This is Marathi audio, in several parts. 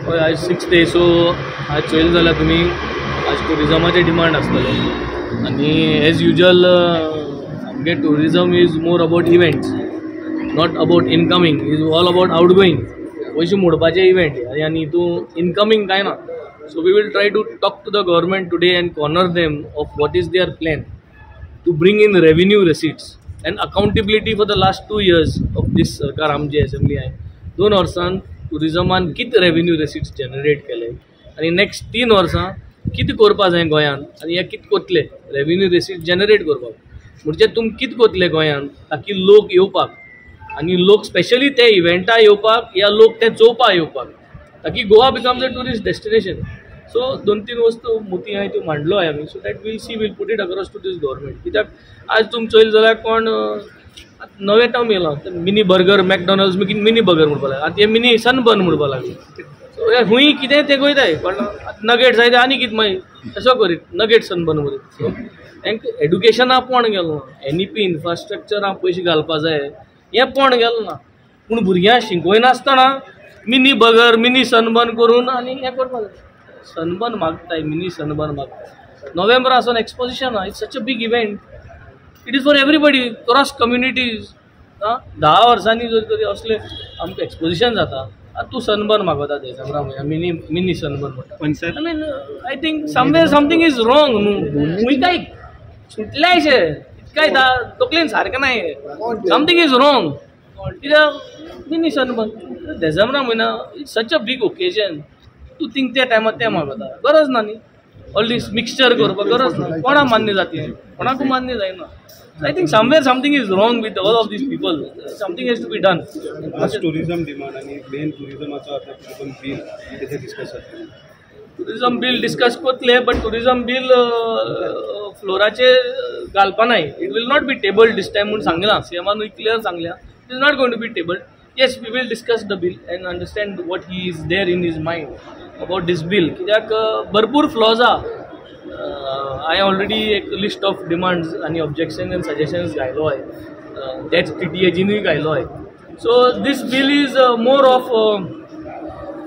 हय आज 6th डे, सो आज चोयलें जाल्यार तुमी आज टुरिजमाचे डिमांड आसतले आनी एज युजल आमगे tourism is more about events, not about incoming, is all about outgoing. पयशे मोडपाचे इव्हेंट आनी हितून इनकमिंग काय ना. So we will try to talk to the government today and corner them of what is their plan to bring in revenue receipts and accountability for the last 2 years of these सरकार आमची असेंब्ली आहे. 2 वर्सान टुरिजमान किती रेव्हेन्यू रिसीट्स जनरेट केले आनी नेक्स्ट 3 वर्सां कितें करपा जाय गोंयान आनी हे कितें कोतले रेव्हेन्यू रिसीट जनरेट करपाक. म्हणजे तुम कितें कोतले गोंयान ताकी लोक येवपाक आनी लोक स्पेशली ते इव्हेंटा येवपाक या लोक ते चोवपाक येवपाक ताकी Goa becomes a tourist destination. So 2-3 वस्तू मोठी हांवें त्यो मांडलो आहे आमी. So that will see, will put it across to this government. कित्याक आज तुम चोयलें जाल्यार कोण नवे टर्म येयला mini burger McDonald's mini burger म्हणपा लागले, आतां हे मिनी सनबर्न म्हणपा लागले. सो हे खूंय कितें ते गोंयताय पण नगेट्स जाय ते आनी कितें मागीर तसो करीत नगेट सनबर्न करीत. सो हेंक एड्युकेशना कोण गेलो ना, NEP इन्फ्रास्ट्रक्चरां पयशे घालपा जाय हें कोण गेलो ना. पूण भुरग्यां शिकोय नासतना मिनी बर्गर मिनी सनबर्न करून आनी हें करपा जाय. सनबर्न मागताय, मिनी सनबर्न मागताय. नोव्हेंबरासून exposition it's such a big event. It is for everybody cross communities. 10 वर्सांनी जर तरी असले आमकां एक्सपोजिशन जाता तूं सनबर्न मागता ते मिनी सनबर्न म्हणटा. I mean I think somewhere something is wrong न्हू. खूंय काय सुटलेशे काय तकलेन सारकें नाय. Something is wrong. कित्याक मिनी सनबर्न डिसेंबरा म्हयना it's such a big occasion. तूं थिंक त्या टायमार तें मागता गरज ना न्ही. ऑल दीस मिक्सचर करपाक गरज ना. कोणा मान्य जातलें कोणाकू मान्य जायना. I think somewhere something is wrong with all of these people. Something has to be done. Tourism demand आणि मेन टुरिझमाचो आता टुरिझम बिल तेचे डिस्कस जाता. टुरिझम बिल डिस्कस कोतले बट टुरिझम बिल फ्लोराचे घालपा नाय. It will not be tabled this time म्हणून सांगलां सीएमान क्लियर सांगल्या. It is not going to be tabled. Yes we will discuss the bill and understand what he is there in his mind about this bill. कित्याक भरपूर फ्लॉज आहा. I already एक लिस्ट ऑफ डिमांड्स आणि ऑब्जेक्शन एंड सजेशन्स घायलो आहे. तेच TTAGनूय घायलो आहे. So these bill is more of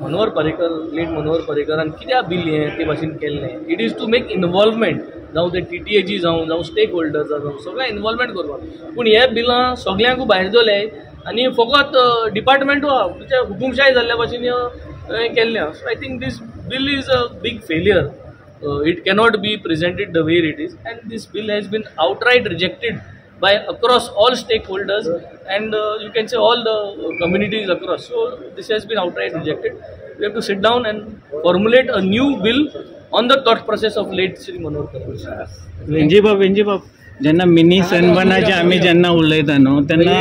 Manohar Parrikar, late Manohar पर्रीकरान कित्याक बिल हें ते भाशेन केल्लें. It is to make involvement जावं ते TTAG जावं स्टेक होल्डर्स जावं सगळें इनवॉल्वमेंट करपाक. पूण हे बिलां सगळ्यांकू भायर दवरले आनी फकत डिपार्टमेंटू आहा म्हणजे हुकुमशाही जाल्ल्या भाशेन केल्लें. So I think this bill is a big failure. It cannot be presented the way it is, and this bill has been outright rejected by across all stakeholders and you can say all the communities across. So this has been outright rejected. We have to sit down and formulate a new bill on the thought process of late Shri Manohar Parrikar. Venzy बाब जेन्ना मिनी सनबर्नाचे आमी जेन्ना उलयता न्हू तेन्ना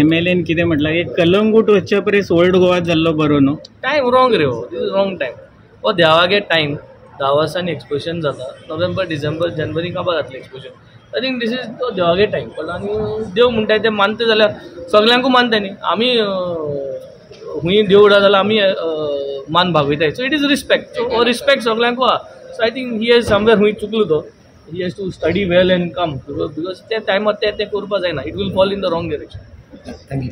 MLAन कितें म्हटलां की कलंगूट वचच्या परस ओल्ड गोवा जाल्लो बरो न्हू. टायम रॉंग रे हो. दिस इज रॉंग टायम. हो देवागे टायम 10 वर्सांनी एक्सपोजिशन जाता. नोव्हेंबर डिसेंबर जानेवारी काबार जातलें exposition. I think this is तो देवागे टायम. आनी देव म्हणटाय ते मानता जाल्यार सगळ्यांकू मानताय न्ही. आमी खूंय देव उडा जाल्यार आमी मान भागयताय. So it is respect. So respect सगळ्यांकू आहा. So I think he has somewhere खूंय चुकलो तो. He has to study well and come because त्या टायमार ते करपा जायना. It will fall in the wrong direction. Thank you.